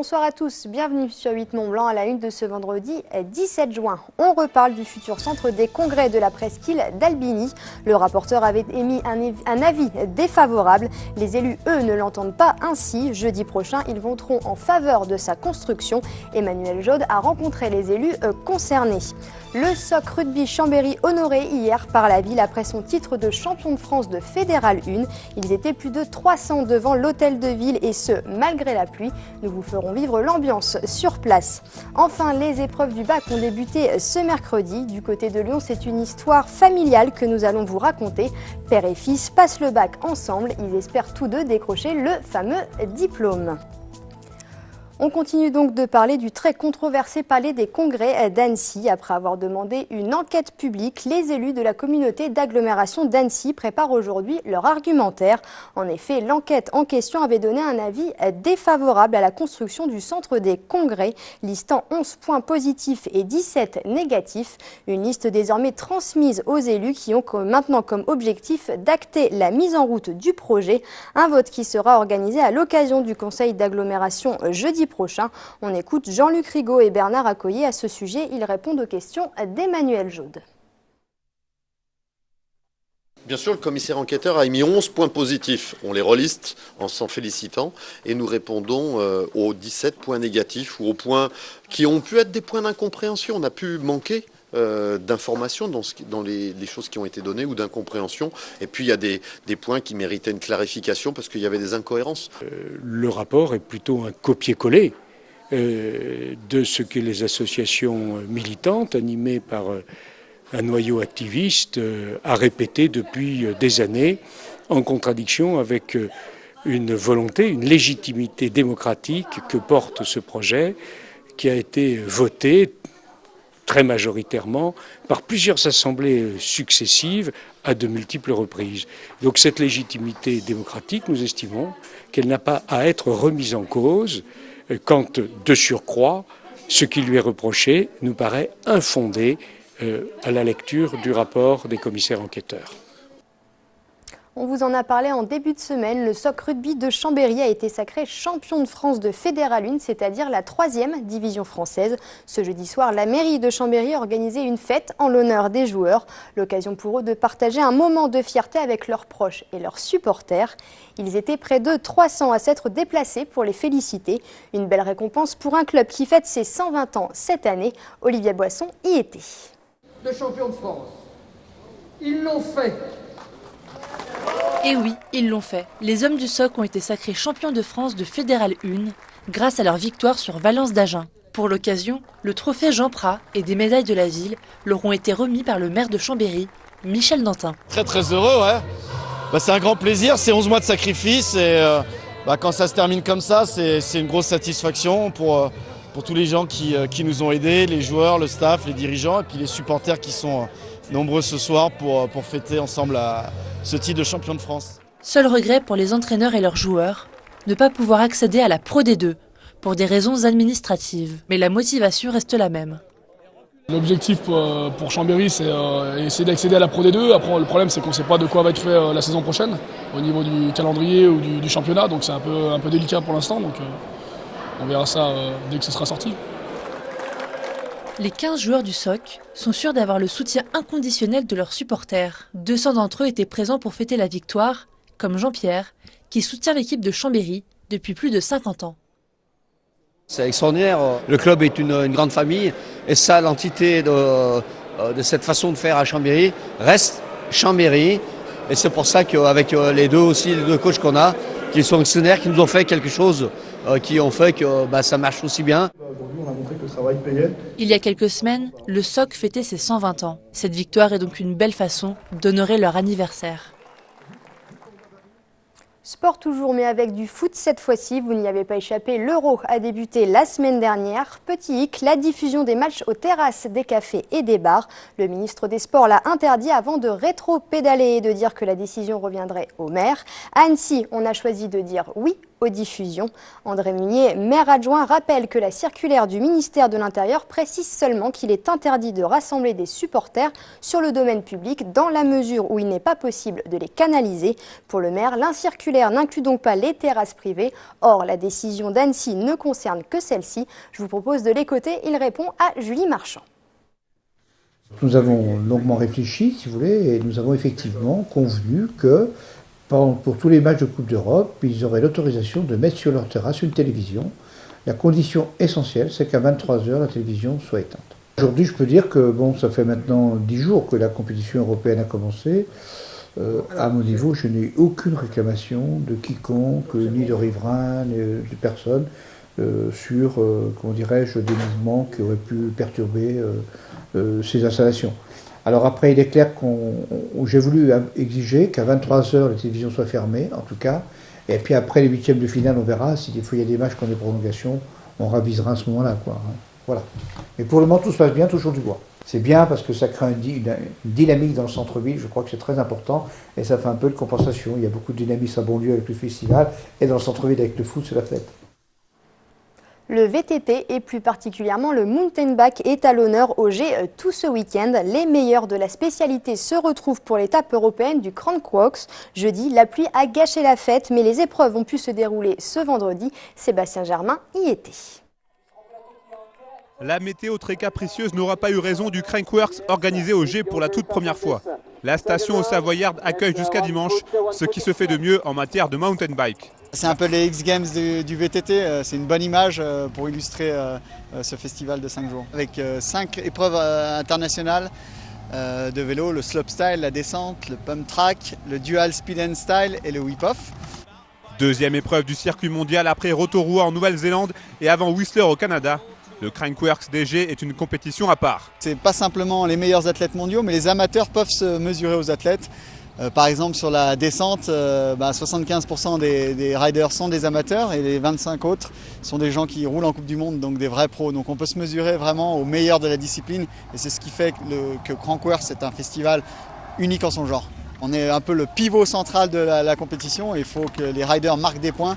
Bonsoir à tous, bienvenue sur 8 Mont-Blanc à la une de ce vendredi 17 juin. On reparle du futur centre des congrès de la presqu'île d'Albigny. Le rapporteur avait émis un avis défavorable. Les élus, eux, ne l'entendent pas ainsi. Jeudi prochain, ils voteront en faveur de sa construction. Emmanuel Jaude a rencontré les élus concernés. Le SOC Rugby Chambéry honoré hier par la ville après son titre de champion de France de Fédéral 1. Ils étaient plus de 300 devant l'hôtel de ville et ce, malgré la pluie. Nous vous ferons vivre l'ambiance sur place. Enfin, les épreuves du bac ont débuté ce mercredi. Du côté de Lyon, c'est une histoire familiale que nous allons vous raconter. Père et fils passent le bac ensemble. Ils espèrent tous deux décrocher le fameux diplôme. On continue donc de parler du très controversé palais des congrès d'Annecy. Après avoir demandé une enquête publique, les élus de la communauté d'agglomération d'Annecy préparent aujourd'hui leur argumentaire. En effet, l'enquête en question avait donné un avis défavorable à la construction du centre des congrès, listant 11 points positifs et 17 négatifs. Une liste désormais transmise aux élus qui ont maintenant comme objectif d'acter la mise en route du projet. Un vote qui sera organisé à l'occasion du conseil d'agglomération jeudi prochain. On écoute Jean-Luc Rigaud et Bernard Accoyer à ce sujet. Ils répondent aux questions d'Emmanuel Jaude. Bien sûr, le commissaire enquêteur a émis 11 points positifs. On les reliste en s'en félicitant et nous répondons aux 17 points négatifs ou aux points qui ont pu être des points d'incompréhension. On a pu manquer d'informations dans les choses qui ont été données ou d'incompréhension. Et puis il y a des points qui méritaient une clarification parce qu'il y avait des incohérences. Le rapport est plutôt un copier-coller de ce que les associations militantes animées par un noyau activiste a répété depuis des années, en contradiction avec une volonté, une légitimité démocratique que porte ce projet, qui a été voté très majoritairement par plusieurs assemblées successives à de multiples reprises. Donc cette légitimité démocratique, nous estimons qu'elle n'a pas à être remise en cause quand, de surcroît, ce qui lui est reproché nous paraît infondé à la lecture du rapport des commissaires enquêteurs. On vous en a parlé en début de semaine, le SOC Rugby de Chambéry a été sacré champion de France de Fédéral 1, c'est-à-dire la 3e division française. Ce jeudi soir, la mairie de Chambéry a organisé une fête en l'honneur des joueurs. L'occasion pour eux de partager un moment de fierté avec leurs proches et leurs supporters. Ils étaient près de 300 à s'être déplacés pour les féliciter. Une belle récompense pour un club qui fête ses 120 ans cette année. Olivier Boisson y était. De champion de France. Ils l'ont fait. Et oui, ils l'ont fait. Les hommes du SOC ont été sacrés champions de France de Fédéral 1 grâce à leur victoire sur Valence d'Agen. Pour l'occasion, le trophée Jean Prat et des médailles de la ville leur ont été remis par le maire de Chambéry, Michel Dantin. Très heureux, ouais. C'est un grand plaisir, c'est 11 mois de sacrifice et quand ça se termine comme ça, c'est une grosse satisfaction pour tous les gens qui nous ont aidés, les joueurs, le staff, les dirigeants et puis les supporters qui sont nombreux ce soir pour fêter ensemble ce titre de champion de France. Seul regret pour les entraîneurs et leurs joueurs, ne pas pouvoir accéder à la Pro D2 pour des raisons administratives. Mais la motivation reste la même. L'objectif pour Chambéry, c'est essayer d'accéder à la Pro D2. Après, le problème, c'est qu'on ne sait pas de quoi va être fait la saison prochaine, au niveau du calendrier ou du championnat. Donc c'est un peu délicat pour l'instant. Donc on verra ça dès que ce sera sorti. Les 15 joueurs du SOC sont sûrs d'avoir le soutien inconditionnel de leurs supporters. 200 d'entre eux étaient présents pour fêter la victoire, comme Jean-Pierre, qui soutient l'équipe de Chambéry depuis plus de 50 ans. C'est extraordinaire. Le club est une grande famille et ça, l'entité de cette façon de faire à Chambéry reste Chambéry. Et c'est pour ça qu'avec les deux coachs qu'on a, qui sont extraordinaires, qui nous ont fait quelque chose, qui ont fait que ça marche aussi bien. Aujourd'hui, on a montré que le travail payait. Il y a quelques semaines, le SOC fêtait ses 120 ans. Cette victoire est donc une belle façon d'honorer leur anniversaire. Sport toujours, mais avec du foot cette fois-ci. Vous n'y avez pas échappé, l'Euro a débuté la semaine dernière. Petit hic, la diffusion des matchs aux terrasses des cafés et des bars. Le ministre des Sports l'a interdit avant de rétro-pédaler et de dire que la décision reviendrait au maire. À Annecy, on a choisi de dire oui aux diffusions. André Munier, maire adjoint, rappelle que la circulaire du ministère de l'Intérieur précise seulement qu'il est interdit de rassembler des supporters sur le domaine public dans la mesure où il n'est pas possible de les canaliser. Pour le maire, l'incirculaire n'inclut donc pas les terrasses privées. Or, la décision d'Annecy ne concerne que celle-ci. Je vous propose de l'écouter. Il répond à Julie Marchand. Nous avons longuement réfléchi, si vous voulez, et nous avons effectivement convenu que pour tous les matchs de Coupe d'Europe, ils auraient l'autorisation de mettre sur leur terrasse une télévision. La condition essentielle, c'est qu'à 23h, la télévision soit éteinte. Aujourd'hui, je peux dire que ça fait maintenant 10 jours que la compétition européenne a commencé. À mon niveau, je n'ai eu aucune réclamation de quiconque, ni de riverains, ni de personne, sur, des mouvements qui auraient pu perturber ces installations. Alors après, il est clair j'ai voulu exiger qu'à 23h, la télévision soit fermée, en tout cas, et puis après les huitièmes de finale, on verra, si des fois il y a des matchs qui ont des prolongations, on ravisera à ce moment-là, Voilà. Mais pour le moment, tout se passe bien, toujours du bois. C'est bien parce que ça crée une dynamique dans le centre-ville, je crois que c'est très important, et ça fait un peu de compensation. Il y a beaucoup de dynamisme à Bonlieu avec le festival, et dans le centre-ville avec le foot, c'est la fête. Le VTT et plus particulièrement le mountain bike est à l'honneur au G tout ce week-end. Les meilleurs de la spécialité se retrouvent pour l'étape européenne du Crank Walks. Jeudi, la pluie a gâché la fête, mais les épreuves ont pu se dérouler ce vendredi. Sébastien Germain y était. La météo très capricieuse n'aura pas eu raison du Crankworks organisé au G pour la toute première fois. La station au Savoyard accueille jusqu'à dimanche ce qui se fait de mieux en matière de mountain bike. C'est un peu les X-Games du VTT, c'est une bonne image pour illustrer ce festival de 5 jours. Avec 5 épreuves internationales de vélo, le slopestyle, la descente, le pump track, le dual speed and style et le whip-off. Deuxième épreuve du circuit mondial après Rotorua en Nouvelle-Zélande et avant Whistler au Canada. Le Crankworks DG est une compétition à part. C'est pas simplement les meilleurs athlètes mondiaux, mais les amateurs peuvent se mesurer aux athlètes. Par exemple, sur la descente, 75% des riders sont des amateurs et les 25 autres sont des gens qui roulent en Coupe du Monde, donc des vrais pros. Donc on peut se mesurer vraiment aux meilleurs de la discipline et c'est ce qui fait que Crankworks est un festival unique en son genre. On est un peu le pivot central de la compétition et il faut que les riders marquent des points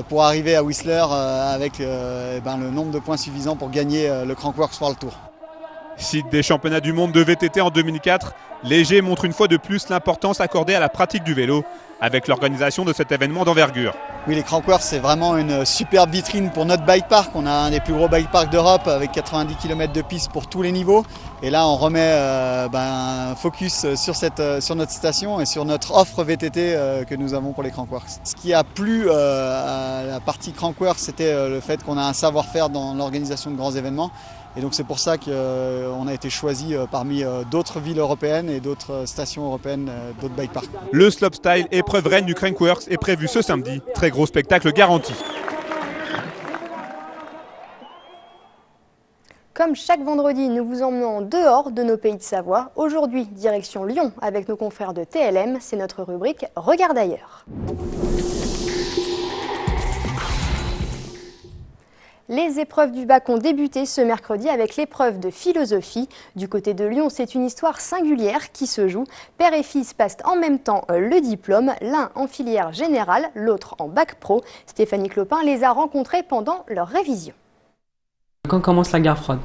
pour arriver à Whistler avec le nombre de points suffisant pour gagner le Crankworks World Tour. Site des championnats du monde de VTT en 2004, Léger montre une fois de plus l'importance accordée à la pratique du vélo avec l'organisation de cet événement d'envergure. Oui, les Crankworks, c'est vraiment une superbe vitrine pour notre bike park. On a un des plus gros bike parks d'Europe avec 90 km de piste pour tous les niveaux. Et là, on remet un focus sur notre station et sur notre offre VTT que nous avons pour les Crankworks. Ce qui a plu à la partie Crankworks, c'était le fait qu'on a un savoir-faire dans l'organisation de grands événements. Et donc c'est pour ça qu'on a été choisi parmi d'autres villes européennes et d'autres stations européennes, d'autres bike parks. Le slopestyle, épreuve reine du Crankworks, est prévu ce samedi. Très gros spectacle garanti. Comme chaque vendredi, nous vous emmenons dehors de nos pays de Savoie. Aujourd'hui, direction Lyon avec nos confrères de TLM. C'est notre rubrique Regarde ailleurs. Les épreuves du bac ont débuté ce mercredi avec l'épreuve de philosophie. Du côté de Lyon, c'est une histoire singulière qui se joue. Père et fils passent en même temps le diplôme, l'un en filière générale, l'autre en bac pro. Stéphanie Clopin les a rencontrés pendant leur révision. Quand commence la guerre froide?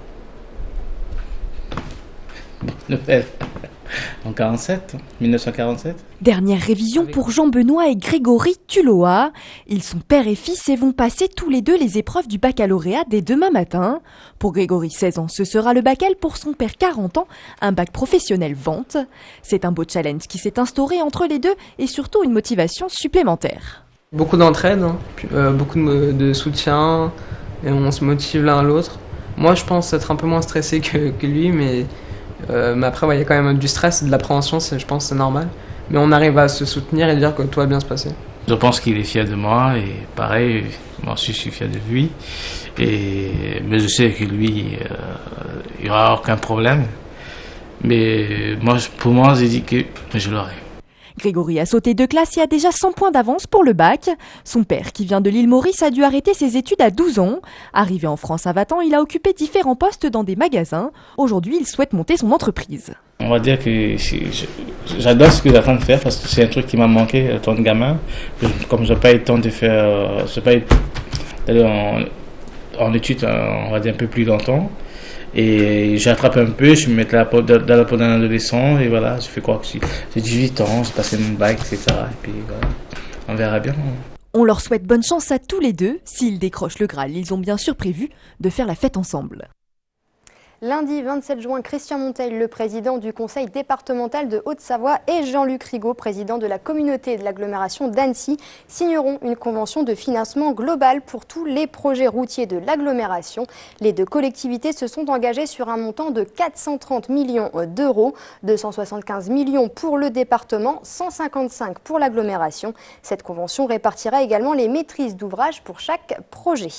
En 1947. Dernière révision pour Jean-Benoît et Grégory Tuloa. Ils sont père et fils et vont passer tous les deux les épreuves du baccalauréat dès demain matin. Pour Grégory, 16 ans, ce sera le bacal. Pour son père, 40 ans, un bac professionnel vente. C'est un beau challenge qui s'est instauré entre les deux et surtout une motivation supplémentaire. Beaucoup d'entraide, beaucoup de soutien et on se motive l'un à l'autre. Moi, je pense être un peu moins stressé que lui, mais après, il y a quand même du stress et de l'appréhension, je pense que c'est normal. Mais on arrive à se soutenir et dire que tout va bien se passer. Je pense qu'il est fier de moi et pareil, moi aussi je suis fier de lui. Mais je sais que lui, il n'y aura aucun problème. Mais pour moi, j'ai dit que je l'aurai. Grégory a sauté de classe et a déjà 100 points d'avance pour le bac. Son père, qui vient de l'île Maurice, a dû arrêter ses études à 12 ans. Arrivé en France à 20 ans, il a occupé différents postes dans des magasins. Aujourd'hui, il souhaite monter son entreprise. On va dire que j'adore ce que j'ai en train de faire parce que c'est un truc qui m'a manqué étant gamin. Comme je n'ai pas eu le temps de faire, d'aller en études, on va dire un peu plus longtemps. Et j'attrape un peu, je me mets dans la peau d'un adolescent et voilà, je fais quoi que j'ai 18 ans, j'ai passé mon bac, etc. Et puis voilà, on verra bien. On leur souhaite bonne chance à tous les deux. S'ils décrochent le Graal, ils ont bien sûr prévu de faire la fête ensemble. Lundi 27 juin, Christian Monteil, le président du conseil départemental de Haute-Savoie, et Jean-Luc Rigaud, président de la communauté de l'agglomération d'Annecy, signeront une convention de financement global pour tous les projets routiers de l'agglomération. Les deux collectivités se sont engagées sur un montant de 430 millions d'euros, 275 millions pour le département, 155 pour l'agglomération. Cette convention répartira également les maîtrises d'ouvrage pour chaque projet.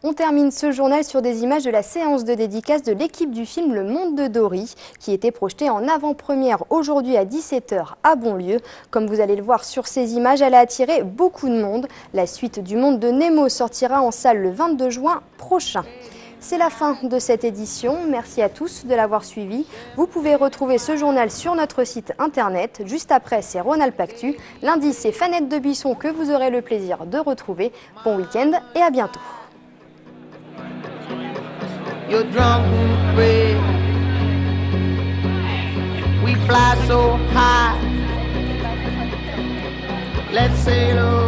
On termine ce journal sur des images de la séance de dédicace de l'équipe du film Le Monde de Dory, qui était projetée en avant-première aujourd'hui à 17 h à Bonlieu. Comme vous allez le voir sur ces images, elle a attiré beaucoup de monde. La suite du Monde de Nemo sortira en salle le 22 juin prochain. C'est la fin de cette édition. Merci à tous de l'avoir suivi. Vous pouvez retrouver ce journal sur notre site internet. Juste après, c'est Rhône-Alpes Actu. Lundi, c'est Fanette de Buisson que vous aurez le plaisir de retrouver. Bon week-end et à bientôt. You're drunk with we fly so high. Let's sail away.